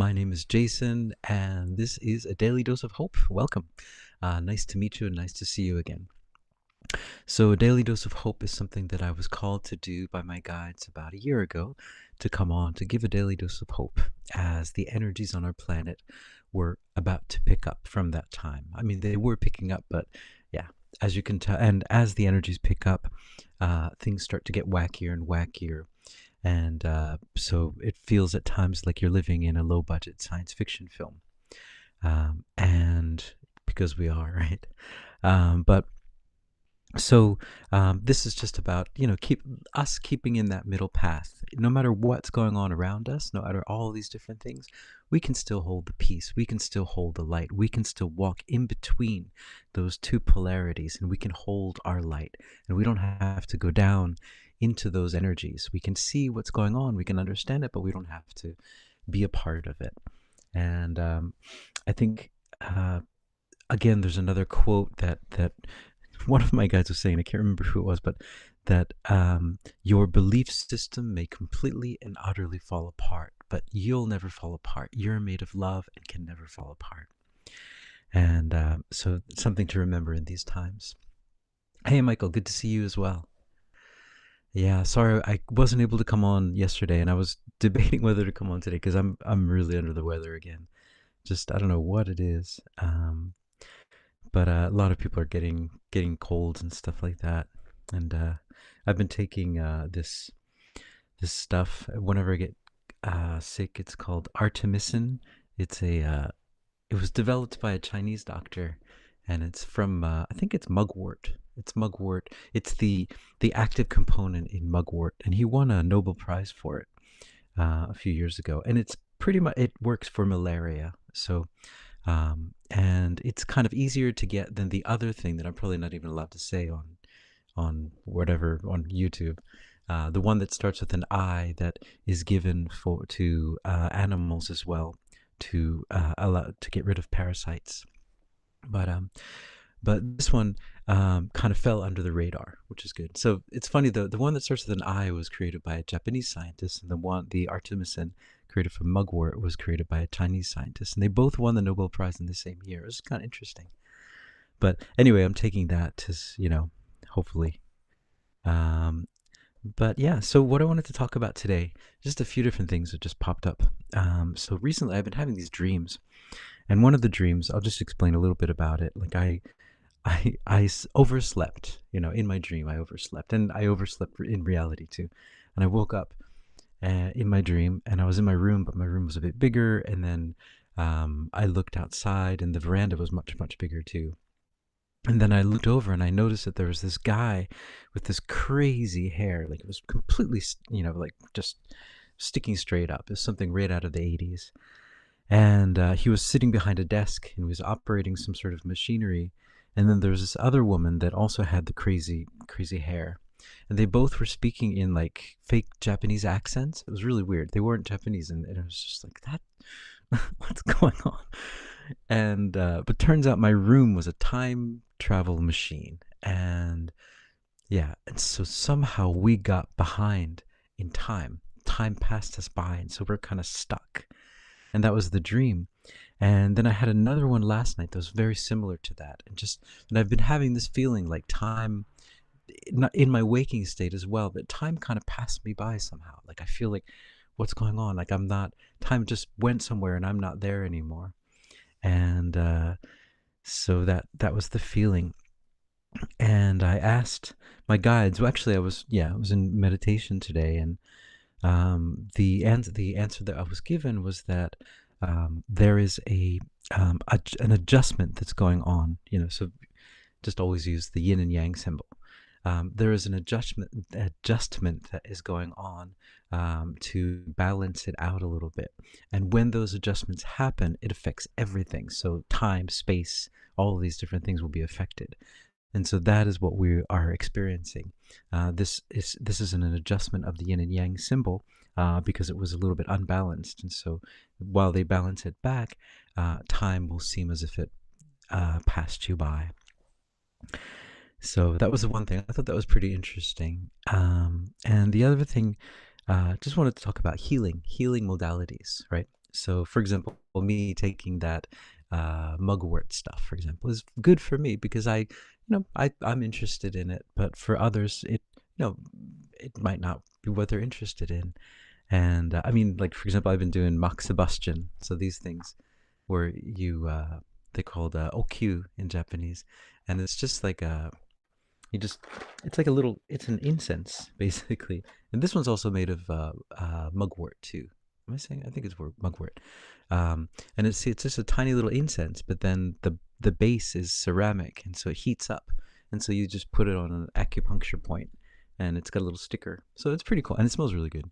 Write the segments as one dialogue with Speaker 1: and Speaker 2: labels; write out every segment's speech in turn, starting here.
Speaker 1: My name is Jason, and this is a Daily Dose of Hope. Welcome. Nice to meet you and nice to see you again. So, a Daily Dose of Hope is something that I was called to do by my guides about a year ago to come on to give a daily dose of hope as the energies on our planet were about to pick up from that time. I mean, they were picking up, but yeah, as you can tell, and as the energies pick up, things start to get wackier and wackier. And so it feels at times like you're living in a low budget science fiction film. And because we are, right? But so this is just about, keeping in that middle path. No matter what's going on around us, no matter all these different things, we can still hold the peace. We can still hold the light. We can still walk in between those two polarities, and we can hold our light. And we don't have to go down into those energies. We can see what's going on. We can understand it, but we don't have to be a part of it. And I think again, there's another quote that one of my guys was saying. I can't remember who it was, but that your belief system may completely and utterly fall apart, but you'll never fall apart. You're made of love and can never fall apart. And so something to remember in these times. Hey, Michael, good to see you as well. Yeah, sorry I wasn't able to come on yesterday, and I was debating whether to come on today because I'm really under the weather again. Just I don't know what it is, but a lot of people are getting colds and stuff like that, and I've been taking this stuff whenever I get sick. It's called artemisinin. It's a it was developed by a Chinese doctor, and it's from I think it's mugwort. It's mugwort. It's the active component in mugwort, and he won a Nobel Prize for it a few years ago. And it's pretty much it works for malaria. So and it's kind of easier to get than the other thing that I'm probably not even allowed to say on whatever on YouTube. The one that starts with an I that is given to animals as well to allow to get rid of parasites. But this one kind of fell under the radar, which is good. So it's funny though. The one that starts with an I was created by a Japanese scientist, and the artemisinin created from mugwort was created by a Chinese scientist, and they both won the Nobel Prize in the same year. It was kind of interesting. But anyway, I'm taking that to hopefully. Um, but yeah, so what I wanted to talk about today, just a few different things that just popped up. So recently, I've been having these dreams, and one of the dreams, I'll just explain a little bit about it. Like I overslept, in my dream. I overslept, and I overslept in reality too. And I woke up in my dream, and I was in my room, but my room was a bit bigger. And then I looked outside, and the veranda was much, much bigger too. And then I looked over, and I noticed that there was this guy with this crazy hair, like it was completely, like just sticking straight up. It was something right out of the 80s. And he was sitting behind a desk, and he was operating some sort of machinery. And then there was this other woman that also had the crazy, crazy hair. And they both were speaking in like fake Japanese accents. It was really weird. They weren't Japanese, and it was just like that. What's going on? And but turns out my room was a time travel machine, and yeah, and so somehow we got behind in time. Time passed us by, and so we're kind of stuck. And that was the dream. And then I had another one last night that was very similar to that, and I've been having this feeling like time, not in my waking state as well, but time kind of passed me by somehow. Like I feel like what's going on? Like I'm not. Time just went somewhere, and I'm not there anymore. And so that was the feeling. And I asked my guides. Well, actually, I was in meditation today, and the answer that I was given was that there is an adjustment that's going on. So just always use the yin and yang symbol. There is an adjustment that is going on to balance it out a little bit. And when those adjustments happen, it affects everything. So time, space, all of these different things will be affected. And so that is what we are experiencing. This is an adjustment of the yin and yang symbol because it was a little bit unbalanced. And so while they balance it back, time will seem as if it passed you by. So that was the one thing. I thought that was pretty interesting. And the other thing, just wanted to talk about healing modalities, right? So, for example, me taking that mugwort stuff, for example, is good for me because I'm interested in it, but for others, it might not be what they're interested in. And I mean, like for example, I've been doing moxibustion, so these things where they called okyu in Japanese, and it's just like you just it's like a little it's an incense basically, and this one's also made of mugwort too. Am I saying? I think it's mugwort, and it's just a tiny little incense, but then the base is ceramic, and so it heats up, and so you just put it on an acupuncture point, and it's got a little sticker, so it's pretty cool, and it smells really good.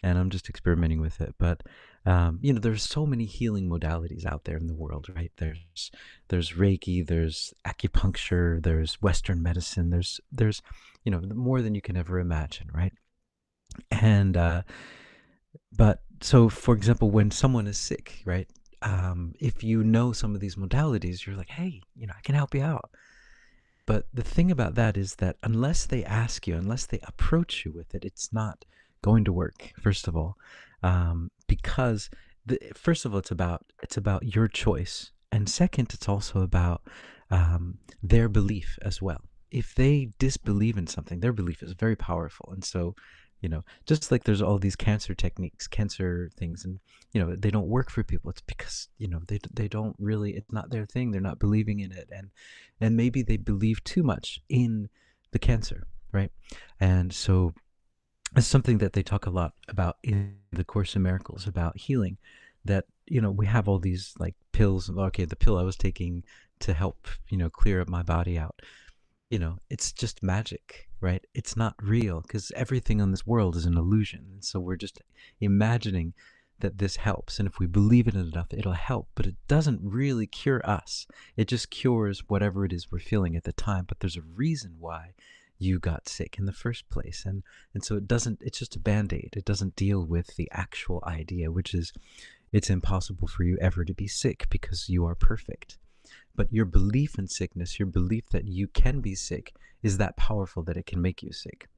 Speaker 1: And I'm just experimenting with it. But there's so many healing modalities out there in the world, right? There's Reiki, there's acupuncture, there's Western medicine, there's more than you can ever imagine, right? And but so, for example, when someone is sick, right? If you know some of these modalities, you're like, hey, I can help you out. But the thing about that is that unless they ask you, unless they approach you with it, it's not going to work. First of all, because first of all, it's about your choice, and second, it's also about their belief as well. If they disbelieve in something, their belief is very powerful, and so just like there's all these cancer techniques, cancer things, and they don't work for people. It's because they don't really. It's not their thing. They're not believing in it, and maybe they believe too much in the cancer, right? And so it's something that they talk a lot about in the Course in Miracles about healing. That we have all these like pills. Okay, the pill I was taking to help clear up my body out, it's just magic, right? It's not real because everything on this world is an illusion. And so we're just imagining that this helps. And if we believe in it enough, it'll help. But it doesn't really cure us. It just cures whatever it is we're feeling at the time. But there's a reason why you got sick in the first place. And so it's just a band-aid. It doesn't deal with the actual idea, which is it's impossible for you ever to be sick because you are perfect. But your belief in sickness, your belief that you can be sick, is that powerful that it can make you sick.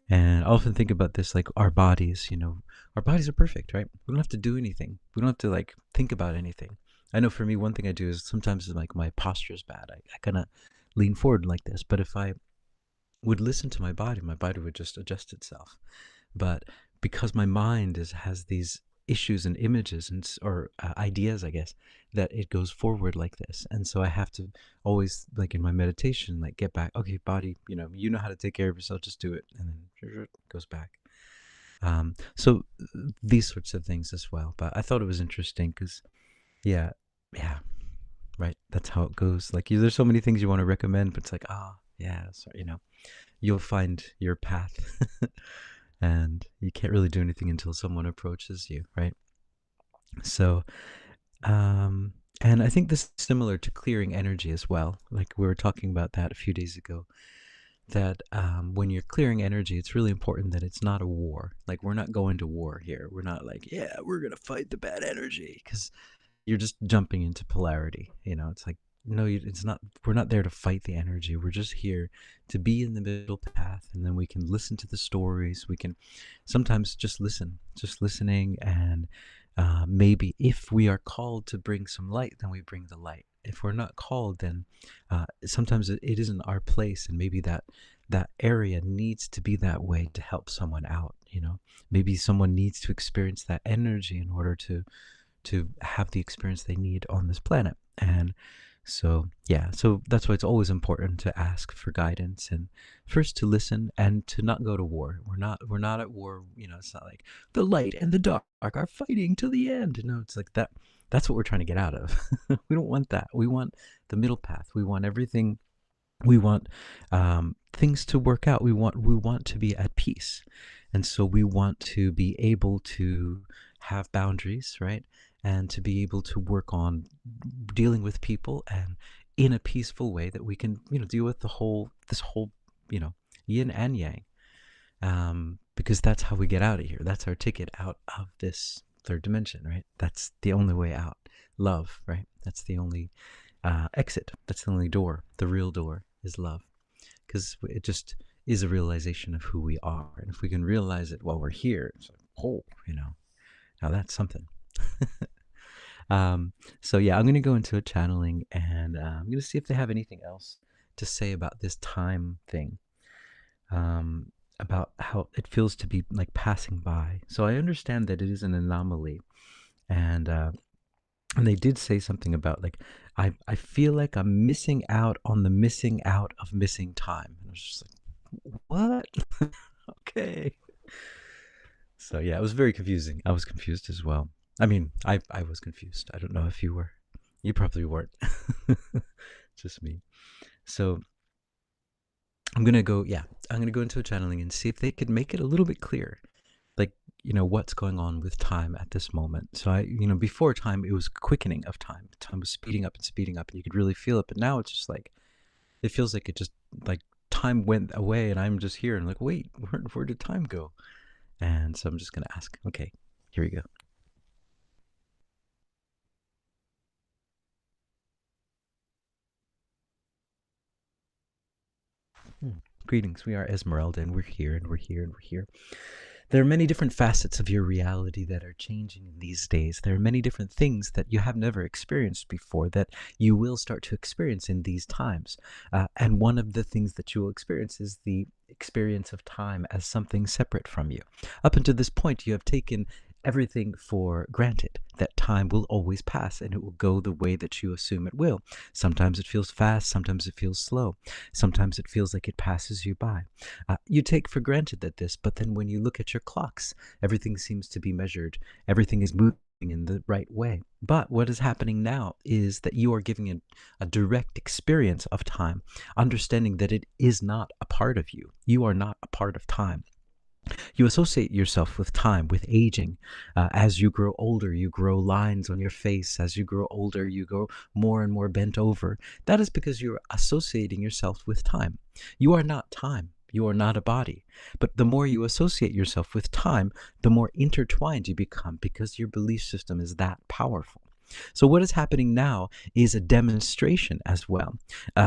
Speaker 1: And I often think about this like our bodies, our bodies are perfect, right? We don't have to do anything. We don't have to like think about anything. I know for me, one thing I do is sometimes like my posture is bad. I kind of lean forward like this. But if I would listen to my body would just adjust itself. But because my mind has these issues and images or ideas, I guess, that it goes forward like this, and so I have to always, like in my meditation, like get back. Okay, body, you know how to take care of yourself. Just do it, and then it goes back. So these sorts of things as well. But I thought it was interesting because, yeah, yeah, right. That's how it goes. Like there's so many things you want to recommend, but it's like, yeah, so you'll find your path. And you can't really do anything until someone approaches you, right? So, and I think this is similar to clearing energy as well. Like we were talking about that a few days ago. That when you're clearing energy, it's really important that it's not a war. Like we're not going to war here. We're not like, yeah, we're gonna fight the bad energy, because you're just jumping into polarity. It's like, no, it's not. We're not there to fight the energy. We're just here to be in the middle path, and then we can listen to the stories. We can sometimes just listen, just listening, and maybe if we are called to bring some light, then we bring the light. If we're not called, then sometimes it isn't our place, and maybe that area needs to be that way to help someone out. Maybe someone needs to experience that energy in order to have the experience they need on this planet. And so, yeah, so that's why it's always important to ask for guidance, and first to listen and to not go to war. We're not at war. It's not like the light and the dark are fighting to the end. No, it's like that's what we're trying to get out of. We don't want that. We want the middle path. We want everything. We want things to work out. We want to be at peace, and so we want to be able to have boundaries, right? And to be able to work on dealing with people and in a peaceful way that we can deal with this whole you know yin and yang, because that's how we get out of here. That's our ticket out of this third dimension, right? That's the only way out. Love, right? That's the only exit. That's the only door. The real door is love, because it just is a realization of who we are. And if we can realize it while we're here, it's like, oh, now that's something. um, so yeah, I'm gonna go into a channeling, and I'm gonna see if they have anything else to say about this time thing. Um, about how it feels to be like passing by. So I understand that it is an anomaly, and they did say something about like I feel like I'm missing out on the missing out of missing time. And I was just like, what? Okay. So yeah, it was very confusing. I was confused as well. I mean, I was confused. I don't know if you were. You probably weren't. Just me. So I'm gonna go. Yeah, I'm gonna go into a channeling and see if they could make it a little bit clearer, like what's going on with time at this moment. So before time, it was quickening of time. Time was speeding up, and you could really feel it. But now it's just like it feels like it just like time went away, and I'm just here, and like, wait, where did time go? And so I'm just gonna ask. Okay, here we go. Hmm. Greetings. We are Esmeralda, and we're here, and we're here, and we're here. There are many different facets of your reality that are changing in these days. There are many different things that you have never experienced before that you will start to experience in these times. And one of the things that you will experience is the experience of time as something separate from you. Up until this point, you have taken everything for granted that time will always pass and it will go the way that you assume it will. Sometimes it feels fast, sometimes it feels slow, sometimes it feels like it passes you by. You take for granted that this, but then when you look at your clocks, everything seems to be measured, everything is moving in the right way. But what is happening now is that you are giving a direct experience of time, understanding that it is not a part of you. You are not a part of time. You associate yourself with time, with aging. As you grow older, you grow lines on your face. As you grow older, you go more and more bent over. That is because you're associating yourself with time. You are not time. You are not a body. But the more you associate yourself with time, the more intertwined you become because your belief system is that powerful. So, what is happening now is a demonstration as well.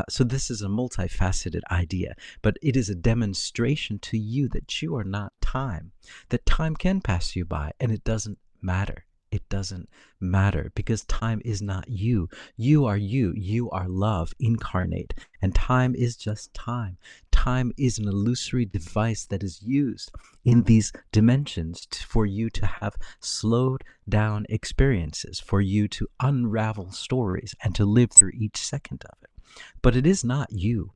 Speaker 1: So, this is a multifaceted idea, but it is a demonstration to you that you are not time, that time can pass you by, and it doesn't matter. It doesn't matter because time is not you. You are you. You are love incarnate, and time is just time. Time is an illusory device that is used in these dimensions for you to have slowed down experiences, for you to unravel stories and to live through each second of it. But it is not you.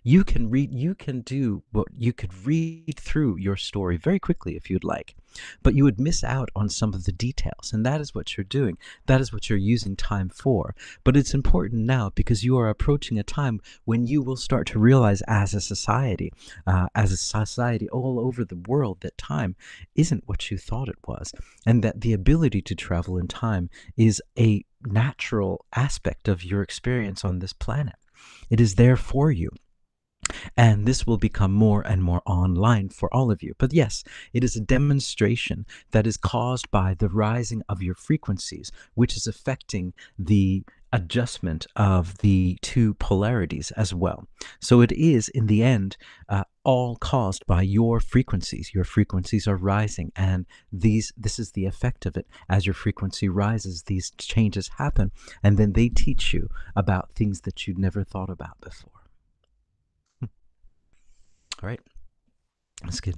Speaker 1: You can do what you could read through your story very quickly if you'd like, but you would miss out on some of the details, and that is what you're doing. That is what you're using time for. But it's important now because you are approaching a time when you will start to realize as a society all over the world, that time isn't what you thought it was, and that the ability to travel in time is a natural aspect of your experience on this planet. It is there for you. And this will become more and more online for all of you. But yes, it is a demonstration that is caused by the rising of your frequencies, which is affecting the adjustment of the two polarities as well. So it is, in the end, all caused by your frequencies. Your frequencies are rising, and this is the effect of it. As your frequency rises, these changes happen, and then they teach you about things that you'd never thought about before. All right. That's good.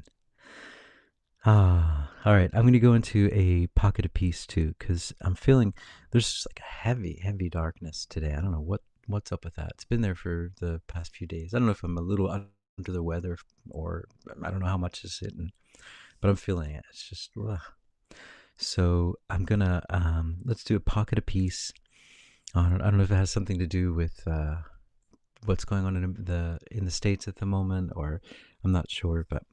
Speaker 1: All right. I'm going to go into a pocket of peace too, because I'm feeling there's just like a heavy, heavy darkness today. I don't know what's up with that. It's been there for the past few days. I don't know if I'm a little under the weather or I don't know how much is hitting, but I'm feeling it. It's just, ugh. So I'm gonna let's do a pocket of peace. I don't know if it has something to do with what's going on in the States at the moment, or I'm not sure, but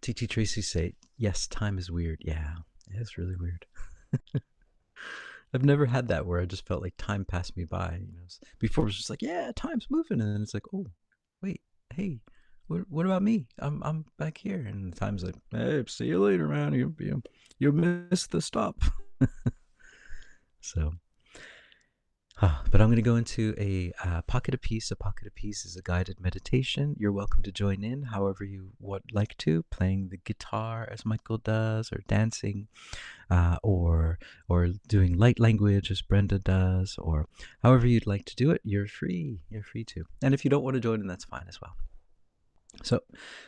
Speaker 1: TT Tracy say, yes, time is weird. Yeah, it's really weird. I've never had that where I just felt like time passed me by. Before it was just like, yeah, time's moving, and then it's like, oh, wait, hey, what about me? I'm back here, and time's like, hey, see you later, man. You missed the stop. So But I'm going to go into a pocket of peace. A pocket of peace is a guided meditation. You're welcome to join in however you would like to, playing the guitar as Michael does, or dancing, or doing light language as Brenda does, or however you'd like to do it. You're free. You're free to. And if you don't want to join in, that's fine as well. So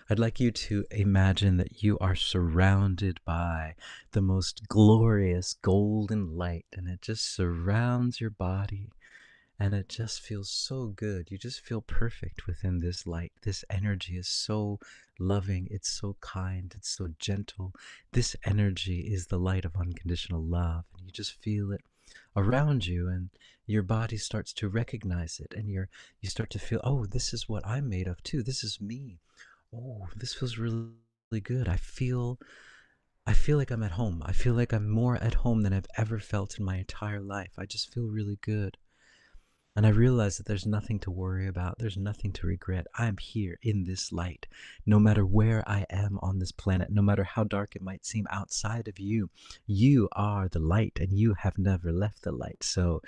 Speaker 1: I'd like you to imagine that you are surrounded by the most glorious golden light, and it just surrounds your body, and it just feels so good. You just feel perfect within this light. This energy is so loving, it's so kind, it's so gentle. This energy is the light of unconditional love, and you just feel it around you, and your body starts to recognize it, and you start to feel, oh, this is what I'm made of too. This is me. Oh, this feels really, really good. I feel like I'm at home. I feel like I'm more at home than I've ever felt in my entire life. I just feel really good. And I realize that there's nothing to worry about. There's nothing to regret. I'm here in this light. No matter where I am on this planet, no matter how dark it might seem outside of you, you are the light, and you have never left the light. So,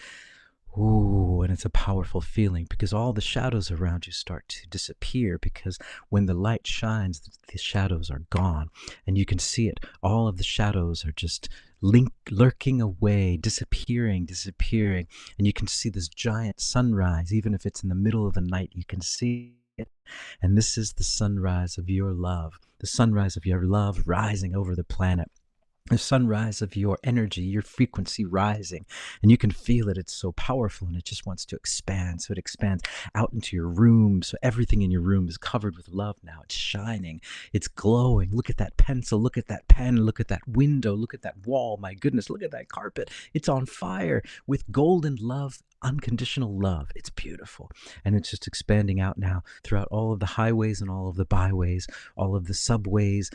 Speaker 1: ooh, and it's a powerful feeling, because all the shadows around you start to disappear, because when the light shines, the shadows are gone, and you can see it. All of the shadows are just lurking away, disappearing, and you can see this giant sunrise. Even if it's in the middle of the night, you can see it. And this is the sunrise of your love, the sunrise of your love rising over the planet, the sunrise of your energy, your frequency rising, and you can feel it. It's so powerful, and it just wants to expand. So it expands out into your room. So everything in your room is covered with love now. It's shining, it's glowing. Look at that pencil, look at that pen, look at that window, look at that wall. My goodness, look at that carpet. It's on fire with golden love, unconditional love. It's beautiful, and it's just expanding out now throughout all of the highways and all of the byways, all of the subways,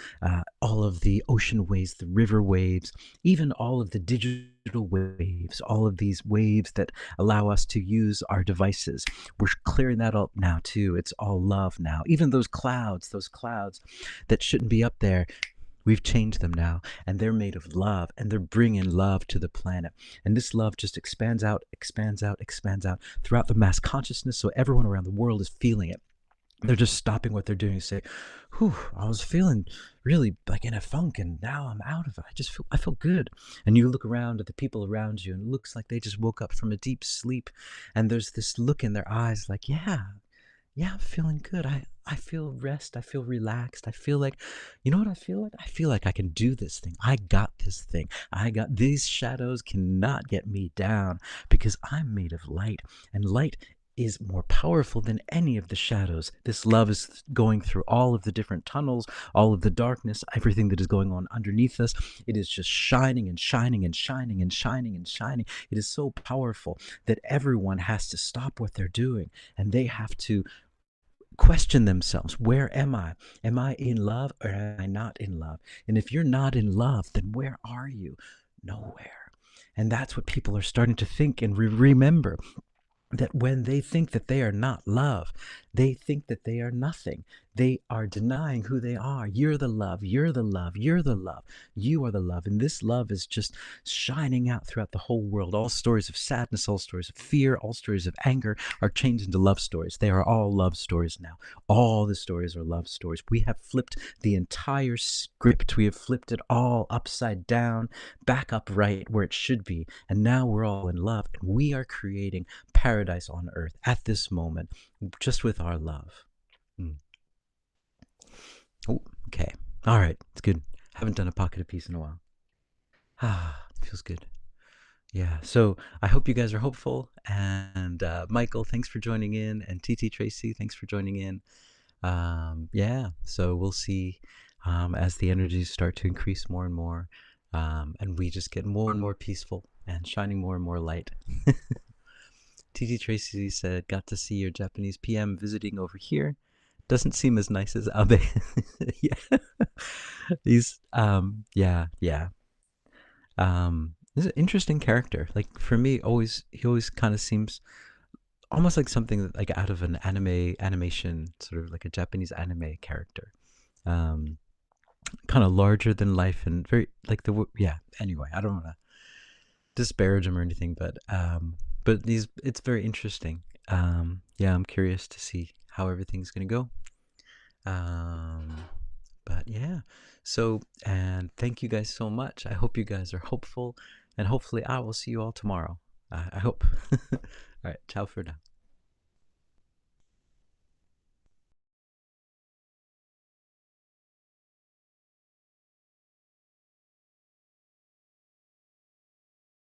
Speaker 1: all of the ocean waves, the river waves, even all of the digital waves, all of these waves that allow us to use our devices. We're clearing that up now too. It's all love now. Even those clouds that shouldn't be up there, we've changed them now, and they're made of love, and they're bringing love to the planet. And this love just expands out, expands out, expands out throughout the mass consciousness, so everyone around the world is feeling it. They're just stopping what they're doing and say, whew, I was feeling really like in a funk, and now I'm out of it. I feel good. And you look around at the people around you, and it looks like they just woke up from a deep sleep, and there's this look in their eyes like, yeah, I'm feeling good. I feel rest. I feel relaxed. I feel like, you know what I feel like? I feel like I can do this thing. I got this thing. I got these shadows cannot get me down, because I'm made of light, and light is more powerful than any of the shadows. This love is going through all of the different tunnels, all of the darkness, everything that is going on underneath us. It is just shining and shining and shining and shining and shining. It is so powerful that everyone has to stop what they're doing, and they have to question themselves. Where am I? Am I in love, or am I not in love? And if you're not in love, then where are you? Nowhere. And that's what people are starting to think and remember, that when they think that they are not love, they think that they are nothing. They are denying who they are. You're the love. You're the love. You're the love. You are the love. And this love is just shining out throughout the whole world. All stories of sadness, all stories of fear, all stories of anger are changed into love stories. They are all love stories now. All the stories are love stories. We have flipped the entire script. We have flipped it all upside down, back upright where it should be. And now we're all in love. And we are creating paradise on earth at this moment, just with our love. Oh, okay. All right. It's good. Haven't done a pocket of peace in a while. Feels good. Yeah. So I hope you guys are hopeful. And Michael, thanks for joining in. And TT Tracy, thanks for joining in. Yeah. So we'll see as the energies start to increase more and more. And we just get more and more peaceful and shining more and more light. TT Tracy said, got to see your Japanese PM visiting over here. Doesn't seem as nice as Abe. Yeah. He's yeah. He's an interesting character. Like for me, he always kind of seems almost like something that, like out of an animation, sort of like a Japanese anime character. Kind of larger than life and very like yeah. Anyway, I don't want to disparage him or anything, but but it's very interesting. Yeah, I'm curious to see how everything's gonna go. Um, but yeah, so and thank you guys so much. I hope you guys are hopeful, and hopefully I will see you all tomorrow. I hope. All right, ciao for now.